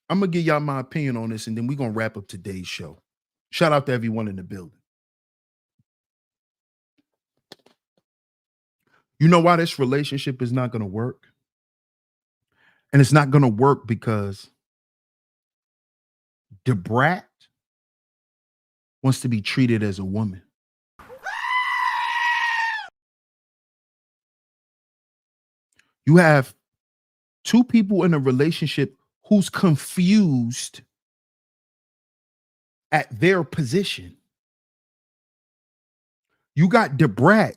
I'm gonna give y'all my opinion on this, and then we're gonna wrap up today's show. Shout out to everyone in the building. You know why this relationship is not gonna work? And it's not gonna work because the brat wants to be treated as a woman. You have two people in a relationship who's confused at their position. You got the brat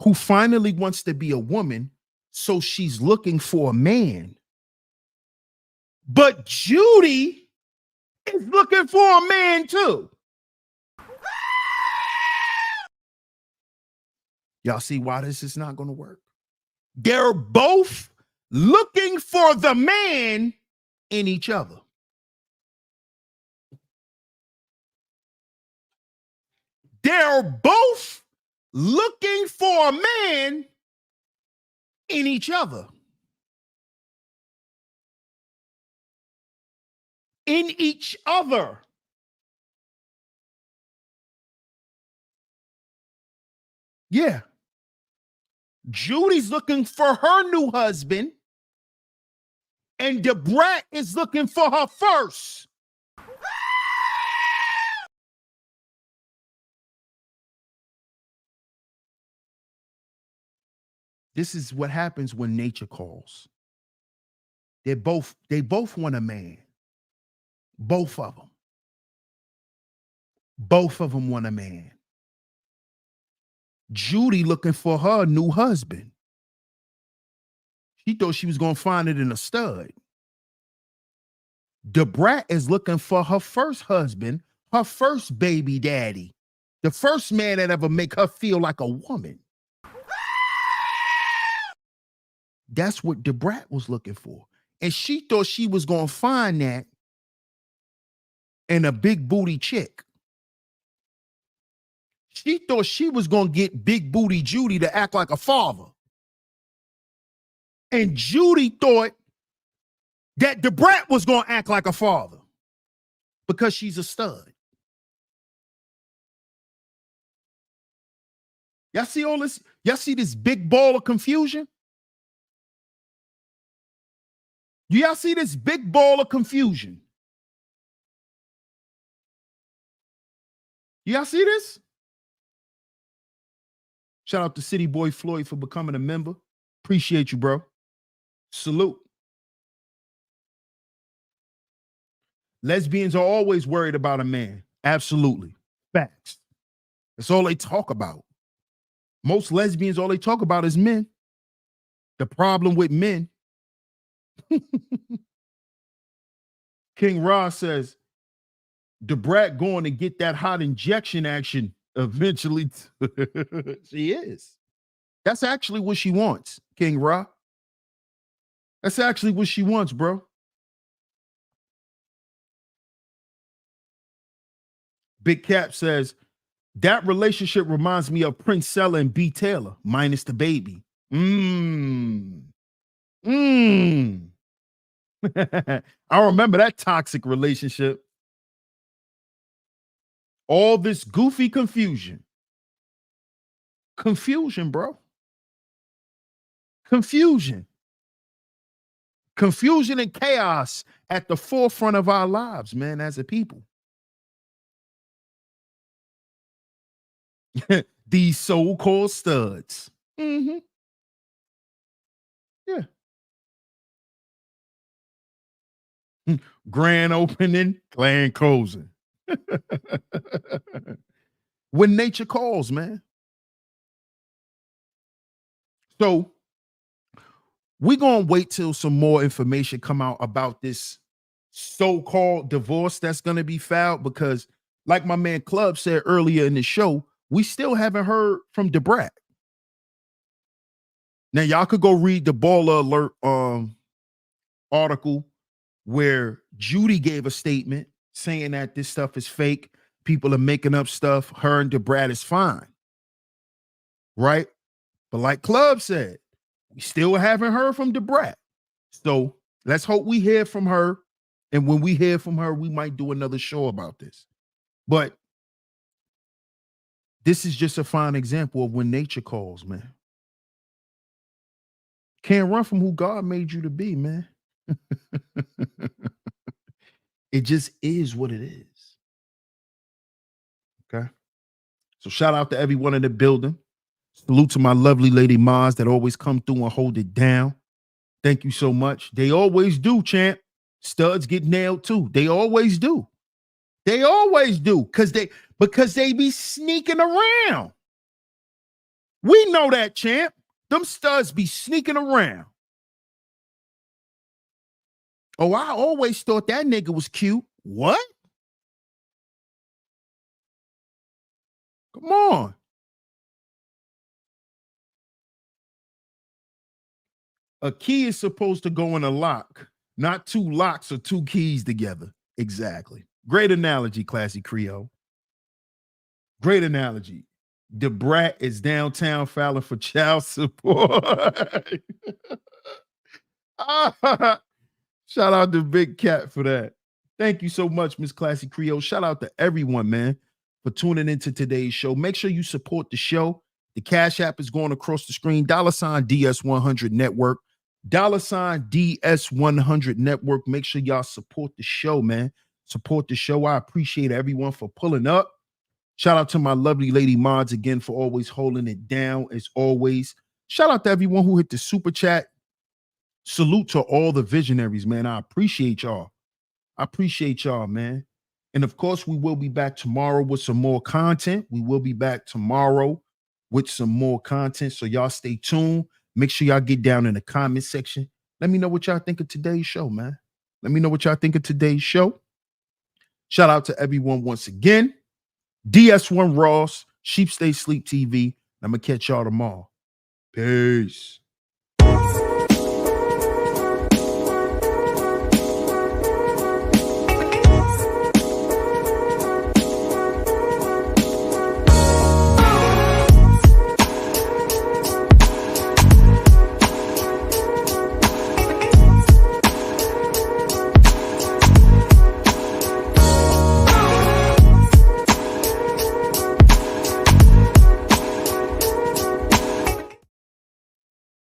who finally wants to be a woman, so she's looking for a man. But Judy is looking for a man too. Y'all see why this is not going to work? They're both looking for the man in each other. They're both looking for a man in each other. In each other. Yeah. Judy's looking for her new husband, and the brat is looking for her first. This is what happens when nature calls. They both want a man. Both of them. Both of them want a man. Judy looking for her new husband. She thought she was going to find it in a stud. The brat is looking for her first husband, her first baby daddy, the first man that ever make her feel like a woman. That's what the brat was looking for. And she thought she was going to find that in a big booty chick. She thought she was going to get big booty Judy to act like a father. And Judy thought that the brat was going to act like a father because she's a stud. Y'all see all this? Y'all see this big ball of confusion? Y'all see this big ball of confusion? Y'all see this? Shout out to City Boy Floyd for becoming a member. Appreciate you, bro. Salute. Lesbians are always worried about a man. Absolutely. Facts. That's all they talk about. Most lesbians, all they talk about is men. The problem with men. King Ross says, the brat going to get that hot injection action eventually. She is. That's actually what she wants, King Ra. That's actually what she wants, bro. Big Cap says, that relationship reminds me of Prince Sella and B. Taylor, minus the baby. I remember that toxic relationship. All this goofy confusion. Confusion, bro. Confusion. Confusion and chaos at the forefront of our lives, man, as a people. These so-called studs. Mm-hmm. Yeah. Grand opening, grand closing. When nature calls, man. So we're gonna wait till some more information come out about this so-called divorce that's gonna be filed, because like my man Club said earlier in the show, we still haven't heard from Brat. Now y'all could go read the Baller Alert article where Judy gave a statement saying that this stuff is fake. People are making up stuff. Her and Brat is fine. Right? But like Club said, we still haven't heard from Brat. So let's hope we hear from her. And when we hear from her, we might do another show about this. But this is just a fine example of when nature calls, man. Can't run from who God made you to be, man. It just is what it is. Okay. So shout out to everyone in the building. Salute to my lovely lady Maz that always come through and hold it down. Thank you so much. They always do, champ. Studs get nailed too. They always do. They always do. Because they be sneaking around. We know that, champ. Them studs be sneaking around. Oh, I always thought that nigga was cute. What? Come on. A key is supposed to go in a lock, not two locks or two keys together. Exactly. Great analogy, Classy Creole. Great analogy. Brat is downtown filing for child support. Shout out to Big Cat for that. Thank you so much, Miss Classy Creole. Shout out to everyone, man, for tuning into today's show. Make sure you support the show. The Cash App is going across the screen. $ DS100 Network. $DS100 Network. Make sure y'all support the show, man. Support the show. I appreciate everyone for pulling up. Shout out to my lovely lady Mods again for always holding it down as always. Shout out to everyone who hit the super chat. Salute to all the visionaries, man. I appreciate y'all. I appreciate y'all, man. And of course, we will be back tomorrow with some more content. We will be back tomorrow with some more content. So y'all stay tuned. Make sure y'all get down in the comment section. Let me know what y'all think of today's show, man. Let me know what y'all think of today's show. Shout out to everyone once again. DS1 Ross, Sheep Stay Sleep TV. I'm going to catch y'all tomorrow. Peace.